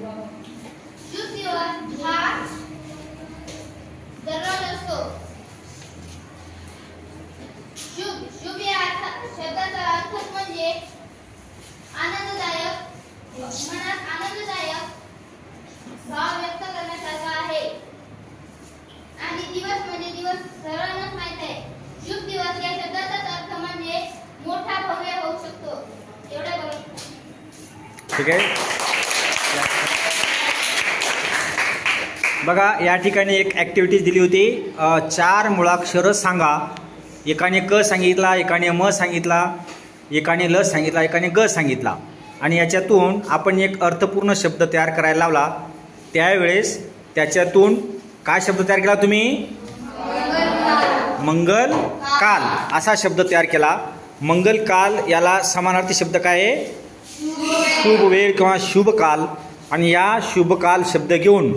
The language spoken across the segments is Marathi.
शुभ दिवस हा दररोज असतो. शुभ या शब्दाचा अर्थ म्हणजे आनंददायक, मनात आनंददायक भाव व्यक्त करण्यासारखा आहे. आणि दिवस म्हणजे दिवस सर्वांनाच माहित आहे. शुभ दिवस या शब्दाचा अर्थ म्हणजे मोठा भव्य होऊ शकतो. एवढे बरोबर. ठीक आहे. बघा या ठिकाणी एक ॲक्टिव्हिटीज दिली होती. 4 मुळाक्षर सांगा. एकाने क सांगितला, एकाने म सांगितला, एकाने ल सांगितला, एकाने ग सांगितला. आणि याच्यातून आपण एक अर्थपूर्ण शब्द तयार करायला लावला. त्यावेळेस त्याच्यातून काय शब्द तयार केला तुम्ही? मंगल काल असा शब्द तयार केला. मंगल काल याला समानार्थी शब्द काय आहे? शुभ वेळ किंवा शुभ काल. आणि या शुभ काल शब्द घेऊन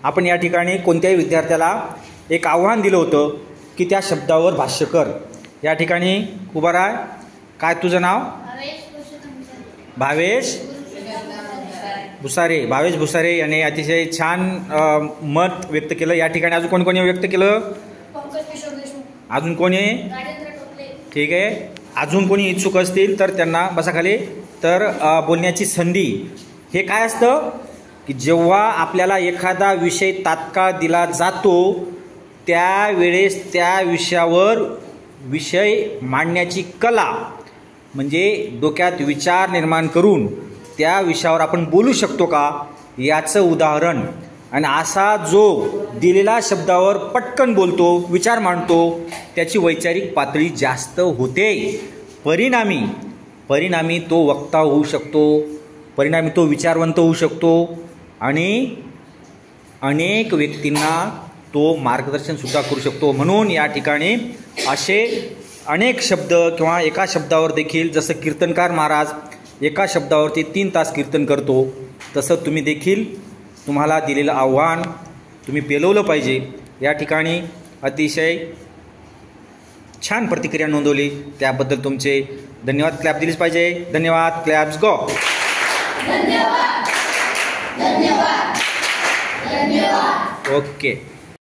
आपण या ठिकाणी कोणत्याही विद्यार्थ्याला एक आव्हान दिलं होतं की त्या शब्दावर भाष्य कर. या ठिकाणी उभा राहा. काय तुझं नाव? भावेश भुसारे. भावेश भुसारे याने अतिशय छान मत व्यक्त केलं. या ठिकाणी अजून कोणी कोणी व्यक्त केलं? अजून कोणी? ठीक आहे. अजून कोणी इच्छुक असतील तर त्यांना बसा खाली. तर बोलण्याची संधी हे काय असतं की जेव्हा आपल्याला एखादा विषय तात्काळ दिला जातो त्यावेळेस त्या विषयावर विषय मांडण्याची कला म्हणजे डोक्यात विचार निर्माण करून त्या विषयावर आपण बोलू शकतो का याचं उदाहरण. आणि असा जो दिलेल्या शब्दावर पटकन बोलतो, विचार मांडतो, त्याची वैचारिक पातळी जास्त होते. परिणामी तो वक्ता होऊ शकतो, परिणामी तो विचारवंत होऊ शकतो आणि अनेक व्यक्तींना तो मार्गदर्शनसुद्धा करू शकतो. म्हणून या ठिकाणी असे अनेक शब्द किंवा एका शब्दावर देखील जसं कीर्तनकार महाराज एका शब्दावरती 3 तास कीर्तन करतो तसं तुम्ही देखील तुम्हाला दिलेलं आव्हान तुम्ही पेलवलं पाहिजे. या ठिकाणी अतिशय छान प्रतिक्रिया नोंदवली त्याबद्दल तुमचे धन्यवाद. क्लॅप दिलीच पाहिजे. धन्यवाद. क्लॅप्स गो. धन्यवाद. धन्यवाद. धन्यवाद. ओके.